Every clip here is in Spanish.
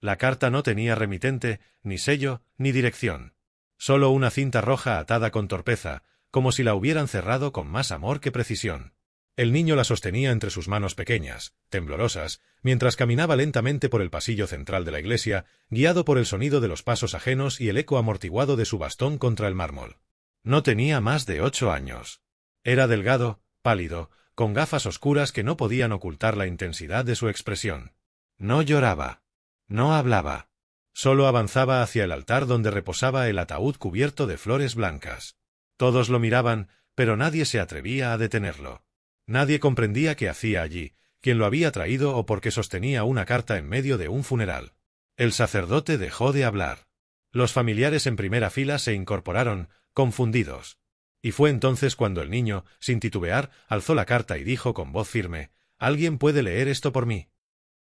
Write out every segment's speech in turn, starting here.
La carta no tenía remitente, ni sello, ni dirección. Solo una cinta roja atada con torpeza, como si la hubieran cerrado con más amor que precisión. El niño la sostenía entre sus manos pequeñas, temblorosas, mientras caminaba lentamente por el pasillo central de la iglesia, guiado por el sonido de los pasos ajenos y el eco amortiguado de su bastón contra el mármol. No tenía más de 8 años. Era delgado, pálido, con gafas oscuras que no podían ocultar la intensidad de su expresión. No lloraba. No hablaba. Solo avanzaba hacia el altar donde reposaba el ataúd cubierto de flores blancas. Todos lo miraban, pero nadie se atrevía a detenerlo. Nadie comprendía qué hacía allí, quién lo había traído o por qué sostenía una carta en medio de un funeral. El sacerdote dejó de hablar. Los familiares en primera fila se incorporaron, confundidos. Y fue entonces cuando el niño, sin titubear, alzó la carta y dijo con voz firme: «¿Alguien puede leer esto por mí?».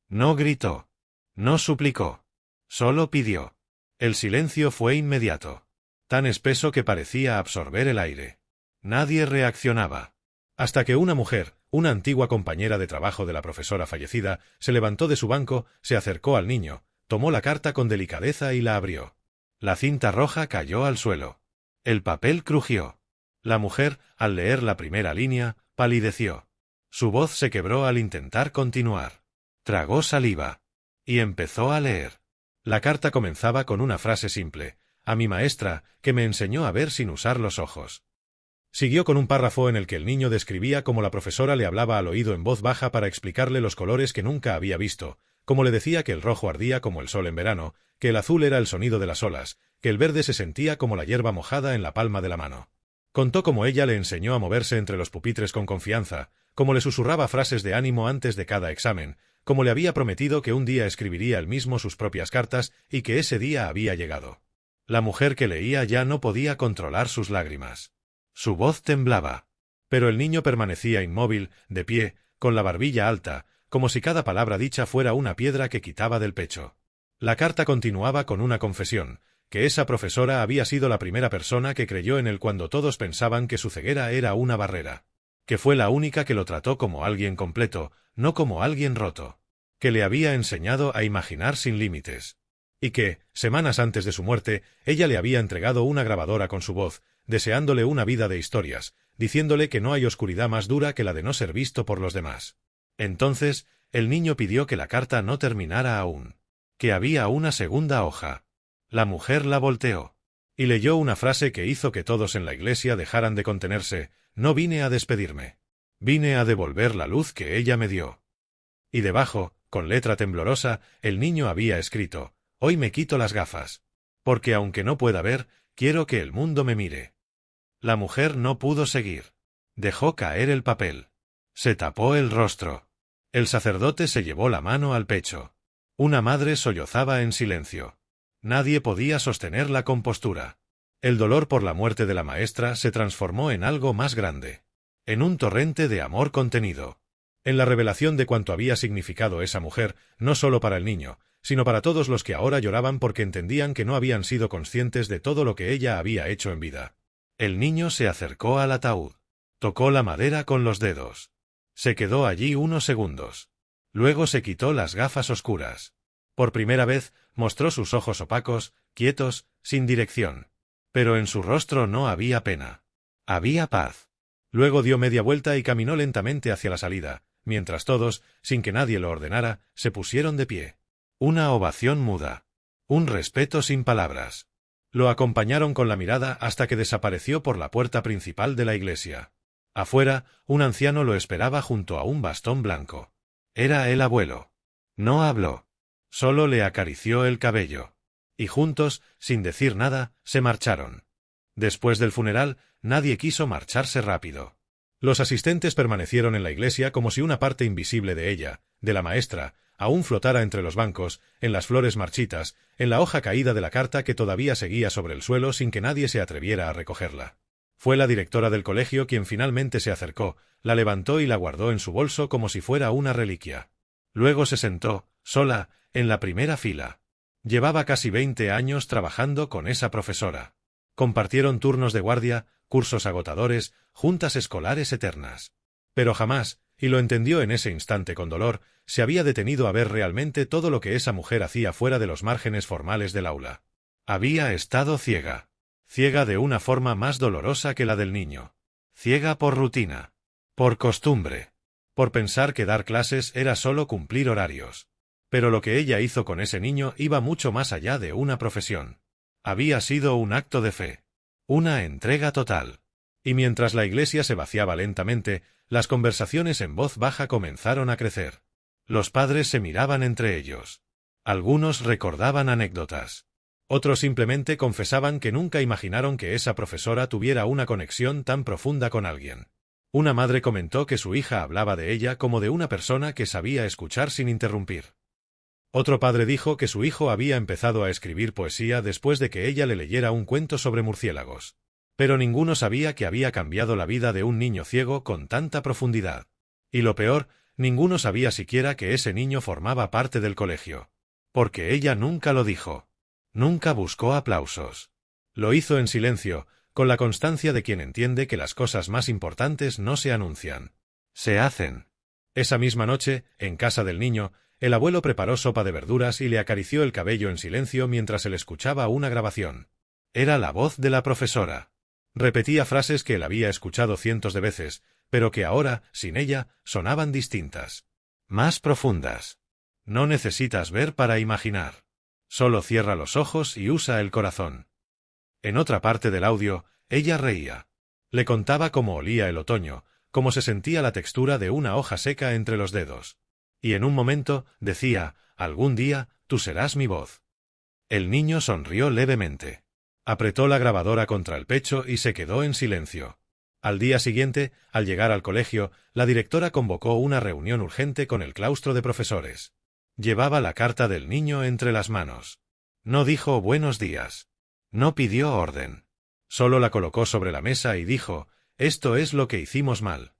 No gritó. No suplicó. Solo pidió. El silencio fue inmediato. Tan espeso que parecía absorber el aire. Nadie reaccionaba. Hasta que una mujer, una antigua compañera de trabajo de la profesora fallecida, se levantó de su banco, se acercó al niño, tomó la carta con delicadeza y la abrió. La cinta roja cayó al suelo. El papel crujió. La mujer, al leer la primera línea, palideció. Su voz se quebró al intentar continuar. Tragó saliva. Y empezó a leer. La carta comenzaba con una frase simple: «A mi maestra, que me enseñó a ver sin usar los ojos». Siguió con un párrafo en el que el niño describía cómo la profesora le hablaba al oído en voz baja para explicarle los colores que nunca había visto, cómo le decía que el rojo ardía como el sol en verano, que el azul era el sonido de las olas, que el verde se sentía como la hierba mojada en la palma de la mano. Contó cómo ella le enseñó a moverse entre los pupitres con confianza, cómo le susurraba frases de ánimo antes de cada examen, cómo le había prometido que un día escribiría él mismo sus propias cartas y que ese día había llegado. La mujer que leía ya no podía controlar sus lágrimas. Su voz temblaba. Pero el niño permanecía inmóvil, de pie, con la barbilla alta, como si cada palabra dicha fuera una piedra que quitaba del pecho. La carta continuaba con una confesión, que esa profesora había sido la primera persona que creyó en él cuando todos pensaban que su ceguera era una barrera. Que fue la única que lo trató como alguien completo, no como alguien roto. Que le había enseñado a imaginar sin límites. Y que, semanas antes de su muerte, ella le había entregado una grabadora con su voz, deseándole una vida de historias, diciéndole que no hay oscuridad más dura que la de no ser visto por los demás. Entonces, el niño pidió que la carta no terminara aún. Que había una segunda hoja. La mujer la volteó. Y leyó una frase que hizo que todos en la iglesia dejaran de contenerse: «No vine a despedirme. Vine a devolver la luz que ella me dio». Y debajo, con letra temblorosa, el niño había escrito: «Hoy me quito las gafas. Porque aunque no pueda ver, quiero que el mundo me mire». La mujer no pudo seguir. Dejó caer el papel. Se tapó el rostro. El sacerdote se llevó la mano al pecho. Una madre sollozaba en silencio. Nadie podía sostener la compostura. El dolor por la muerte de la maestra se transformó en algo más grande. En un torrente de amor contenido. En la revelación de cuanto había significado esa mujer, no solo para el niño, sino para todos los que ahora lloraban porque entendían que no habían sido conscientes de todo lo que ella había hecho en vida. El niño se acercó al ataúd. Tocó la madera con los dedos. Se quedó allí unos segundos. Luego se quitó las gafas oscuras. Por primera vez, mostró sus ojos opacos, quietos, sin dirección. Pero en su rostro no había pena. Había paz. Luego dio media vuelta y caminó lentamente hacia la salida, mientras todos, sin que nadie lo ordenara, se pusieron de pie. Una ovación muda. Un respeto sin palabras. Lo acompañaron con la mirada hasta que desapareció por la puerta principal de la iglesia. Afuera, un anciano lo esperaba junto a un bastón blanco. Era el abuelo. No habló. Solo le acarició el cabello. Y juntos, sin decir nada, se marcharon. Después del funeral, nadie quiso marcharse rápido. Los asistentes permanecieron en la iglesia como si una parte invisible de ella, de la maestra, aún flotara entre los bancos, en las flores marchitas, en la hoja caída de la carta que todavía seguía sobre el suelo sin que nadie se atreviera a recogerla. Fue la directora del colegio quien finalmente se acercó, la levantó y la guardó en su bolso como si fuera una reliquia. Luego se sentó, sola, en la primera fila. Llevaba casi 20 años trabajando con esa profesora. Compartieron turnos de guardia, cursos agotadores, juntas escolares eternas. Pero jamás, y lo entendió en ese instante con dolor, se había detenido a ver realmente todo lo que esa mujer hacía fuera de los márgenes formales del aula. Había estado ciega. Ciega de una forma más dolorosa que la del niño. Ciega por rutina. Por costumbre. Por pensar que dar clases era solo cumplir horarios. Pero lo que ella hizo con ese niño iba mucho más allá de una profesión. Había sido un acto de fe. Una entrega total. Y mientras la iglesia se vaciaba lentamente, las conversaciones en voz baja comenzaron a crecer. Los padres se miraban entre ellos. Algunos recordaban anécdotas. Otros simplemente confesaban que nunca imaginaron que esa profesora tuviera una conexión tan profunda con alguien. Una madre comentó que su hija hablaba de ella como de una persona que sabía escuchar sin interrumpir. Otro padre dijo que su hijo había empezado a escribir poesía después de que ella le leyera un cuento sobre murciélagos. Pero ninguno sabía que había cambiado la vida de un niño ciego con tanta profundidad. Y lo peor, ninguno sabía siquiera que ese niño formaba parte del colegio. Porque ella nunca lo dijo. Nunca buscó aplausos. Lo hizo en silencio, con la constancia de quien entiende que las cosas más importantes no se anuncian. Se hacen. Esa misma noche, en casa del niño, el abuelo preparó sopa de verduras y le acarició el cabello en silencio mientras él escuchaba una grabación. Era la voz de la profesora. Repetía frases que él había escuchado cientos de veces, pero que ahora, sin ella, sonaban distintas. Más profundas. No necesitas ver para imaginar. Solo cierra los ojos y usa el corazón. En otra parte del audio, ella reía. Le contaba cómo olía el otoño, cómo se sentía la textura de una hoja seca entre los dedos. Y en un momento, decía, algún día, tú serás mi voz. El niño sonrió levemente. Apretó la grabadora contra el pecho y se quedó en silencio. Al día siguiente, al llegar al colegio, la directora convocó una reunión urgente con el claustro de profesores. Llevaba la carta del niño entre las manos. No dijo buenos días. No pidió orden. Solo la colocó sobre la mesa y dijo, esto es lo que hicimos mal.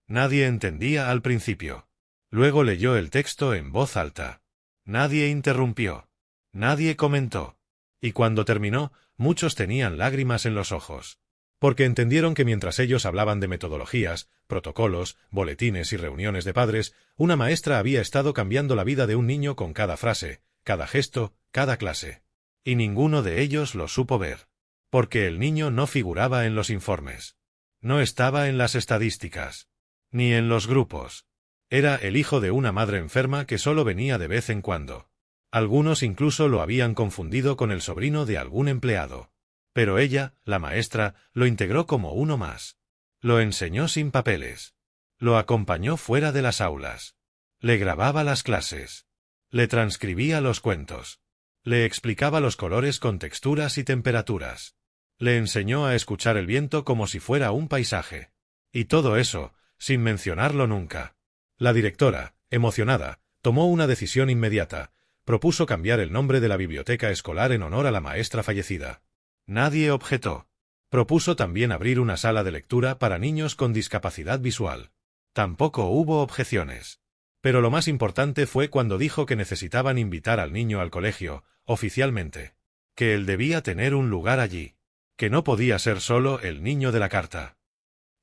Nadie entendía al principio. Luego leyó el texto en voz alta. Nadie interrumpió. Nadie comentó. Y cuando terminó, muchos tenían lágrimas en los ojos. Porque entendieron que mientras ellos hablaban de metodologías, protocolos, boletines y reuniones de padres, una maestra había estado cambiando la vida de un niño con cada frase, cada gesto, cada clase. Y ninguno de ellos lo supo ver. Porque el niño no figuraba en los informes. No estaba en las estadísticas. Ni en los grupos. Era el hijo de una madre enferma que solo venía de vez en cuando. Algunos incluso lo habían confundido con el sobrino de algún empleado. Pero ella, la maestra, lo integró como uno más. Lo enseñó sin papeles. Lo acompañó fuera de las aulas. Le grababa las clases. Le transcribía los cuentos. Le explicaba los colores con texturas y temperaturas. Le enseñó a escuchar el viento como si fuera un paisaje. Y todo eso, sin mencionarlo nunca. La directora, emocionada, tomó una decisión inmediata. Propuso cambiar el nombre de la biblioteca escolar en honor a la maestra fallecida. Nadie objetó. Propuso también abrir una sala de lectura para niños con discapacidad visual. Tampoco hubo objeciones. Pero lo más importante fue cuando dijo que necesitaban invitar al niño al colegio, oficialmente. Que él debía tener un lugar allí. Que no podía ser solo el niño de la carta.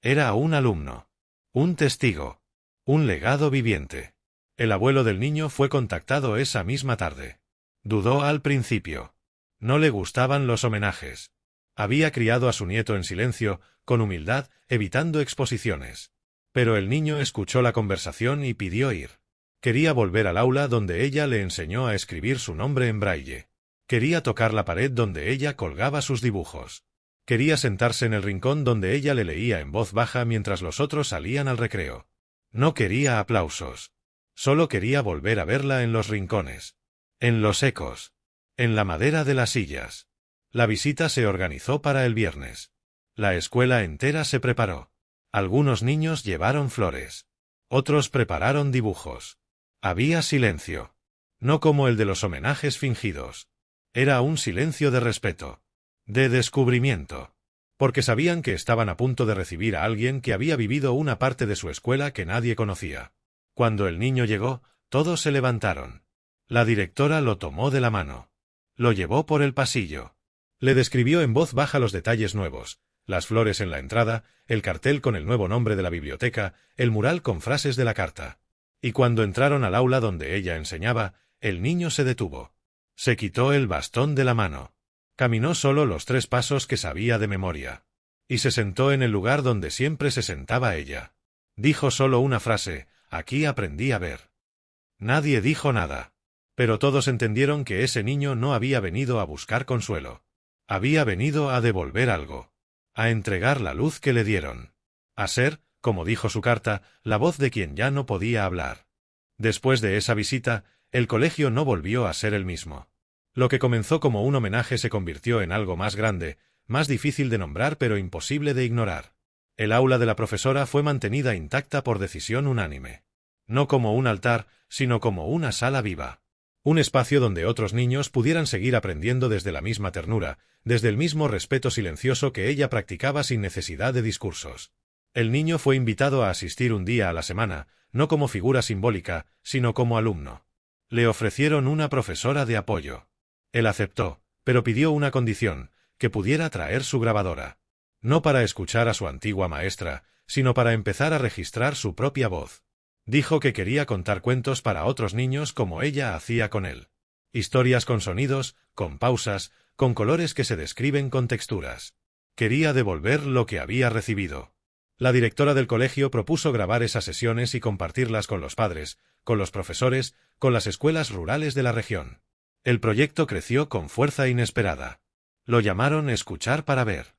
Era un alumno. Un testigo. Un legado viviente. El abuelo del niño fue contactado esa misma tarde. Dudó al principio. No le gustaban los homenajes. Había criado a su nieto en silencio, con humildad, evitando exposiciones. Pero el niño escuchó la conversación y pidió ir. Quería volver al aula donde ella le enseñó a escribir su nombre en braille. Quería tocar la pared donde ella colgaba sus dibujos. Quería sentarse en el rincón donde ella le leía en voz baja mientras los otros salían al recreo. No quería aplausos. Solo quería volver a verla en los rincones. En los ecos. En la madera de las sillas. La visita se organizó para el viernes. La escuela entera se preparó. Algunos niños llevaron flores. Otros prepararon dibujos. Había silencio. No como el de los homenajes fingidos. Era un silencio de respeto. De descubrimiento. Porque sabían que estaban a punto de recibir a alguien que había vivido una parte de su escuela que nadie conocía. Cuando el niño llegó, todos se levantaron. La directora lo tomó de la mano. Lo llevó por el pasillo. Le describió en voz baja los detalles nuevos, las flores en la entrada, el cartel con el nuevo nombre de la biblioteca, el mural con frases de la carta. Y cuando entraron al aula donde ella enseñaba, el niño se detuvo. Se quitó el bastón de la mano. Caminó solo los 3 pasos que sabía de memoria. Y se sentó en el lugar donde siempre se sentaba ella. Dijo solo una frase: «Aquí aprendí a ver». Nadie dijo nada. Pero todos entendieron que ese niño no había venido a buscar consuelo. Había venido a devolver algo. A entregar la luz que le dieron. A ser, como dijo su carta, la voz de quien ya no podía hablar. Después de esa visita, el colegio no volvió a ser el mismo. Lo que comenzó como un homenaje se convirtió en algo más grande, más difícil de nombrar pero imposible de ignorar. El aula de la profesora fue mantenida intacta por decisión unánime. No como un altar, sino como una sala viva. Un espacio donde otros niños pudieran seguir aprendiendo desde la misma ternura, desde el mismo respeto silencioso que ella practicaba sin necesidad de discursos. El niño fue invitado a asistir un día a la semana, no como figura simbólica, sino como alumno. Le ofrecieron una profesora de apoyo. Él aceptó, pero pidió una condición: que pudiera traer su grabadora. No para escuchar a su antigua maestra, sino para empezar a registrar su propia voz. Dijo que quería contar cuentos para otros niños como ella hacía con él. Historias con sonidos, con pausas, con colores que se describen con texturas. Quería devolver lo que había recibido. La directora del colegio propuso grabar esas sesiones y compartirlas con los padres, con los profesores, con las escuelas rurales de la región. El proyecto creció con fuerza inesperada. Lo llamaron Escuchar para Ver.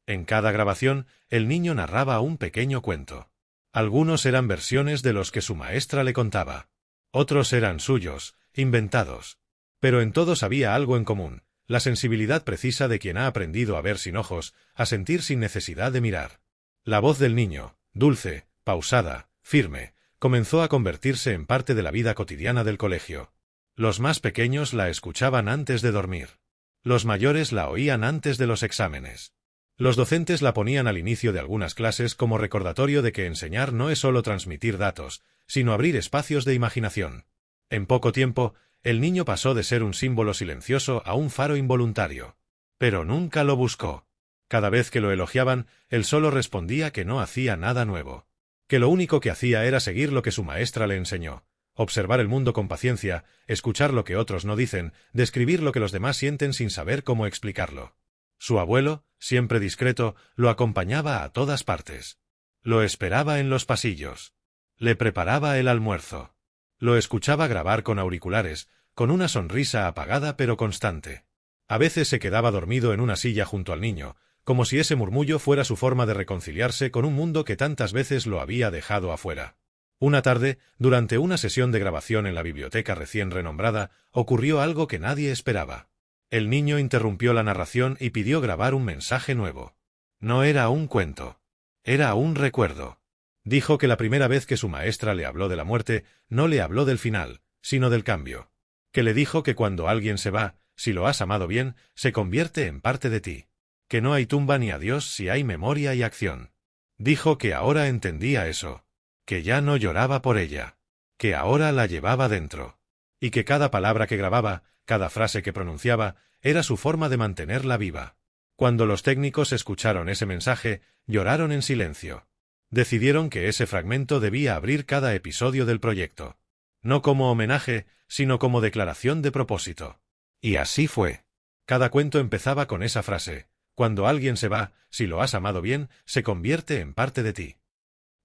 En cada grabación, el niño narraba un pequeño cuento. Algunos eran versiones de los que su maestra le contaba. Otros eran suyos, inventados. Pero en todos había algo en común: la sensibilidad precisa de quien ha aprendido a ver sin ojos, a sentir sin necesidad de mirar. La voz del niño, dulce, pausada, firme, comenzó a convertirse en parte de la vida cotidiana del colegio. Los más pequeños la escuchaban antes de dormir. Los mayores la oían antes de los exámenes. Los docentes la ponían al inicio de algunas clases como recordatorio de que enseñar no es solo transmitir datos, sino abrir espacios de imaginación. En poco tiempo, el niño pasó de ser un símbolo silencioso a un faro involuntario. Pero nunca lo buscó. Cada vez que lo elogiaban, él solo respondía que no hacía nada nuevo. Que lo único que hacía era seguir lo que su maestra le enseñó. Observar el mundo con paciencia, escuchar lo que otros no dicen, describir lo que los demás sienten sin saber cómo explicarlo. Su abuelo, siempre discreto, lo acompañaba a todas partes. Lo esperaba en los pasillos. Le preparaba el almuerzo. Lo escuchaba grabar con auriculares, con una sonrisa apagada pero constante. A veces se quedaba dormido en una silla junto al niño, como si ese murmullo fuera su forma de reconciliarse con un mundo que tantas veces lo había dejado afuera. Una tarde, durante una sesión de grabación en la biblioteca recién renombrada, ocurrió algo que nadie esperaba. El niño interrumpió la narración y pidió grabar un mensaje nuevo. No era un cuento. Era un recuerdo. Dijo que la primera vez que su maestra le habló de la muerte, no le habló del final, sino del cambio. Que le dijo que cuando alguien se va, si lo has amado bien, se convierte en parte de ti. Que no hay tumba ni adiós si hay memoria y acción. Dijo que ahora entendía eso. Que ya no lloraba por ella. Que ahora la llevaba dentro. Y que cada palabra que grababa, cada frase que pronunciaba, era su forma de mantenerla viva. Cuando los técnicos escucharon ese mensaje, lloraron en silencio. Decidieron que ese fragmento debía abrir cada episodio del proyecto. No como homenaje, sino como declaración de propósito. Y así fue. Cada cuento empezaba con esa frase: cuando alguien se va, si lo has amado bien, se convierte en parte de ti.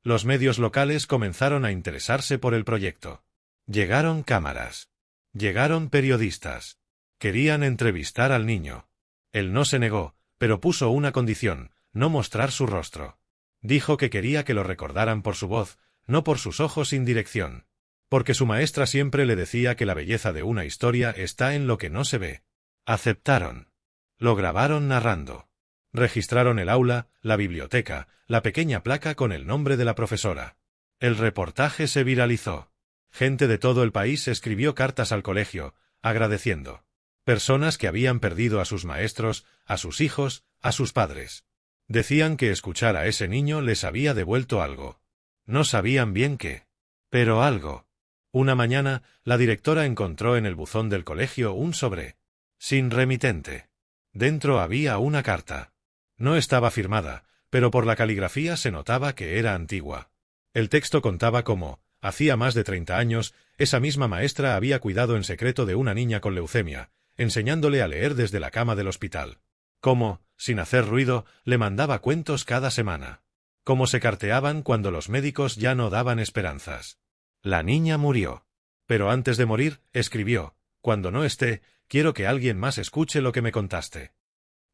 Los medios locales comenzaron a interesarse por el proyecto. Llegaron cámaras. Llegaron periodistas. Querían entrevistar al niño. Él no se negó, pero puso una condición: no mostrar su rostro. Dijo que quería que lo recordaran por su voz, no por sus ojos sin dirección. Porque su maestra siempre le decía que la belleza de una historia está en lo que no se ve. Aceptaron. Lo grabaron narrando. Registraron el aula, la biblioteca, la pequeña placa con el nombre de la profesora. El reportaje se viralizó. Gente de todo el país escribió cartas al colegio, agradeciendo. Personas que habían perdido a sus maestros, a sus hijos, a sus padres. Decían que escuchar a ese niño les había devuelto algo. No sabían bien qué. Pero algo. Una mañana, la directora encontró en el buzón del colegio un sobre. Sin remitente. Dentro había una carta. No estaba firmada, pero por la caligrafía se notaba que era antigua. El texto contaba cómo, Hacía más de 30 años, esa misma maestra había cuidado en secreto de una niña con leucemia, enseñándole a leer desde la cama del hospital. Cómo, sin hacer ruido, le mandaba cuentos cada semana. Cómo se carteaban cuando los médicos ya no daban esperanzas. La niña murió. Pero antes de morir, escribió: «Cuando no esté, quiero que alguien más escuche lo que me contaste».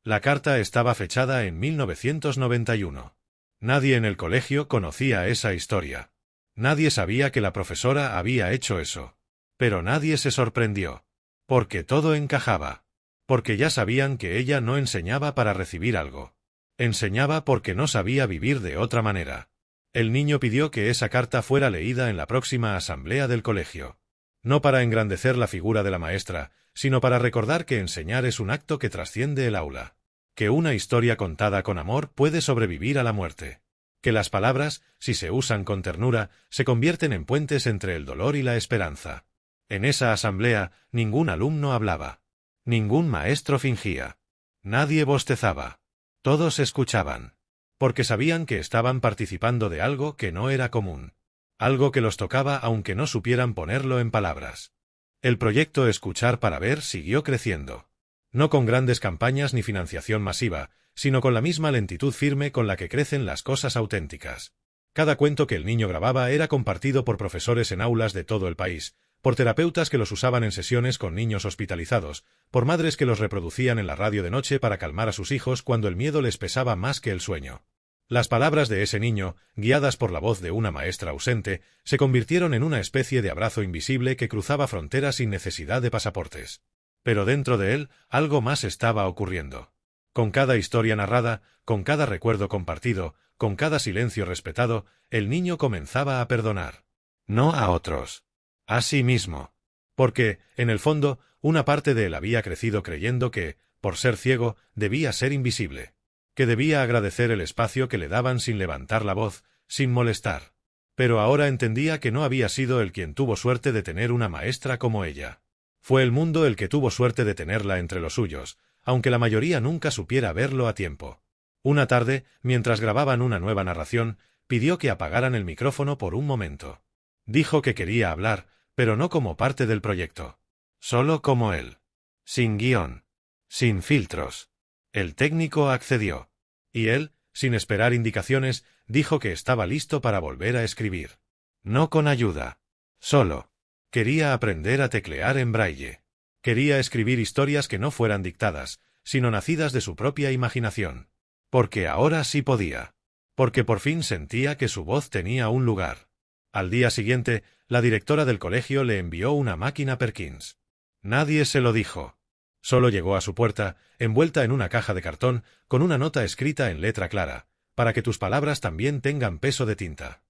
La carta estaba fechada en 1991. Nadie en el colegio conocía esa historia. Nadie sabía que la profesora había hecho eso. Pero nadie se sorprendió. Porque todo encajaba. Porque ya sabían que ella no enseñaba para recibir algo. Enseñaba porque no sabía vivir de otra manera. El niño pidió que esa carta fuera leída en la próxima asamblea del colegio. No para engrandecer la figura de la maestra, sino para recordar que enseñar es un acto que trasciende el aula. Que una historia contada con amor puede sobrevivir a la muerte. Que las palabras, si se usan con ternura, se convierten en puentes entre el dolor y la esperanza. En esa asamblea, ningún alumno hablaba. Ningún maestro fingía. Nadie bostezaba. Todos escuchaban. Porque sabían que estaban participando de algo que no era común. Algo que los tocaba aunque no supieran ponerlo en palabras. El proyecto Escuchar para Ver siguió creciendo. No con grandes campañas ni financiación masiva, sino con la misma lentitud firme con la que crecen las cosas auténticas. Cada cuento que el niño grababa era compartido por profesores en aulas de todo el país, por terapeutas que los usaban en sesiones con niños hospitalizados, por madres que los reproducían en la radio de noche para calmar a sus hijos cuando el miedo les pesaba más que el sueño. Las palabras de ese niño, guiadas por la voz de una maestra ausente, se convirtieron en una especie de abrazo invisible que cruzaba fronteras sin necesidad de pasaportes. Pero dentro de él, algo más estaba ocurriendo. Con cada historia narrada, con cada recuerdo compartido, con cada silencio respetado, el niño comenzaba a perdonar. No a otros. A sí mismo. Porque, en el fondo, una parte de él había crecido creyendo que, por ser ciego, debía ser invisible. Que debía agradecer el espacio que le daban sin levantar la voz, sin molestar. Pero ahora entendía que no había sido él quien tuvo suerte de tener una maestra como ella. Fue el mundo el que tuvo suerte de tenerla entre los suyos, aunque la mayoría nunca supiera verlo a tiempo. Una tarde, mientras grababan una nueva narración, pidió que apagaran el micrófono por un momento. Dijo que quería hablar, pero no como parte del proyecto. Solo como él. Sin guión. Sin filtros. El técnico accedió. Y él, sin esperar indicaciones, dijo que estaba listo para volver a escribir. No con ayuda. Solo. Quería aprender a teclear en braille. Quería escribir historias que no fueran dictadas, sino nacidas de su propia imaginación. Porque ahora sí podía. Porque por fin sentía que su voz tenía un lugar. Al día siguiente, la directora del colegio le envió una máquina Perkins. Nadie se lo dijo. Solo llegó a su puerta, envuelta en una caja de cartón, con una nota escrita en letra clara, para que tus palabras también tengan peso de tinta.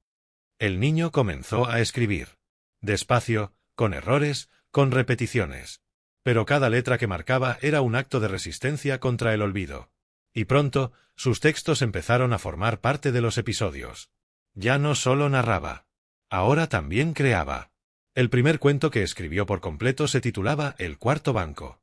El niño comenzó a escribir. Despacio, con errores, con repeticiones. Pero cada letra que marcaba era un acto de resistencia contra el olvido. Y pronto, sus textos empezaron a formar parte de los episodios. Ya no solo narraba. Ahora también creaba. El primer cuento que escribió por completo se titulaba El cuarto banco.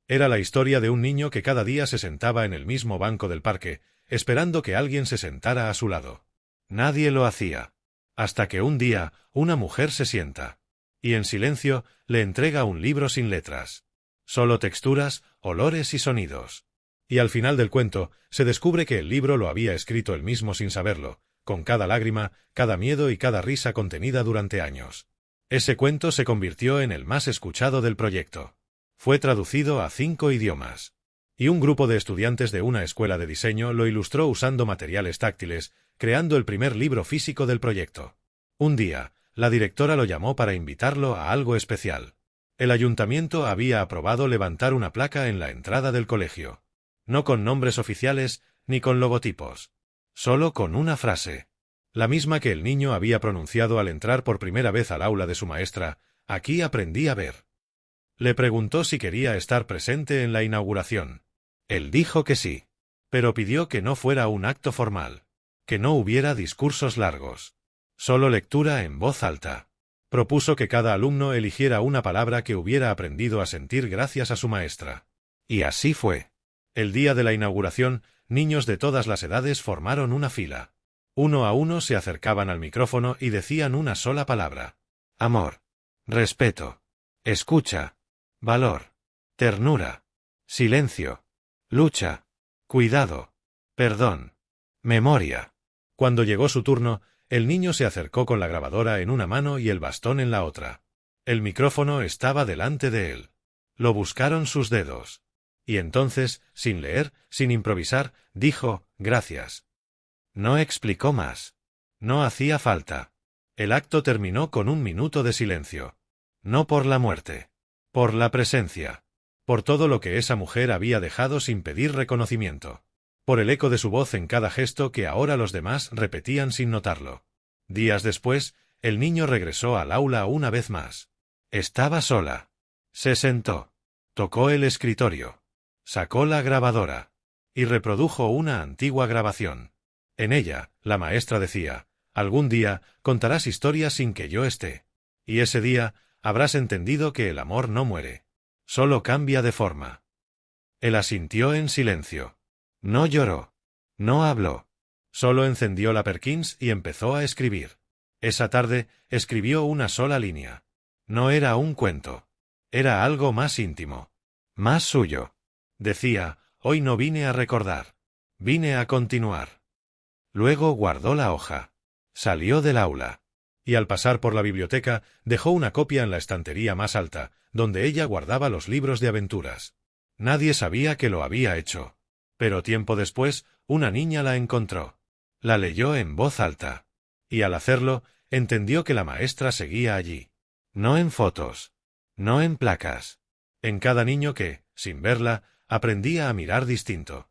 Era la historia de un niño que cada día se sentaba en el mismo banco del parque, esperando que alguien se sentara a su lado. Nadie lo hacía. Hasta que un día, una mujer se sienta. Y en silencio, le entrega un libro sin letras. Solo texturas, olores y sonidos. Y al final del cuento, se descubre que el libro lo había escrito él mismo sin saberlo, con cada lágrima, cada miedo y cada risa contenida durante años. Ese cuento se convirtió en el más escuchado del proyecto. Fue traducido a 5 idiomas. Y un grupo de estudiantes de una escuela de diseño lo ilustró usando materiales táctiles, creando el primer libro físico del proyecto. Un día, la directora lo llamó para invitarlo a algo especial. El ayuntamiento había aprobado levantar una placa en la entrada del colegio. No con nombres oficiales, ni con logotipos. Solo con una frase. La misma que el niño había pronunciado al entrar por primera vez al aula de su maestra: «Aquí aprendí a ver». Le preguntó si quería estar presente en la inauguración. Él dijo que sí. Pero pidió que no fuera un acto formal. Que no hubiera discursos largos. Solo lectura en voz alta. Propuso que cada alumno eligiera una palabra que hubiera aprendido a sentir gracias a su maestra. Y así fue. El día de la inauguración, niños de todas las edades formaron una fila. Uno a uno se acercaban al micrófono y decían una sola palabra. Amor. Respeto. Escucha. Valor. Ternura. Silencio. Lucha. Cuidado. Perdón. Memoria. Cuando llegó su turno, el niño se acercó con la grabadora en una mano y el bastón en la otra. El micrófono estaba delante de él. Lo buscaron sus dedos. Y entonces, sin leer, sin improvisar, dijo, gracias. No explicó más. No hacía falta. El acto terminó con 1 minuto de silencio. No por la muerte. Por la presencia. Por todo lo que esa mujer había dejado sin pedir reconocimiento. Por el eco de su voz en cada gesto que ahora los demás repetían sin notarlo. Días después, el niño regresó al aula una vez más. Estaba sola. Se sentó. Tocó el escritorio. Sacó la grabadora. Y reprodujo una antigua grabación. En ella, la maestra decía, algún día contarás historias sin que yo esté. Y ese día habrás entendido que el amor no muere. Solo cambia de forma. Él asintió en silencio. No lloró. No habló. Solo encendió la Perkins y empezó a escribir. Esa tarde escribió una sola línea. No era un cuento. Era algo más íntimo. Más suyo. Decía, hoy no vine a recordar. Vine a continuar. Luego guardó la hoja. Salió del aula. Y al pasar por la biblioteca dejó una copia en la estantería más alta, donde ella guardaba los libros de aventuras. Nadie sabía que lo había hecho. Pero tiempo después, una niña la encontró. La leyó en voz alta. Y al hacerlo, entendió que la maestra seguía allí. No en fotos. No en placas. En cada niño que, sin verla, aprendía a mirar distinto.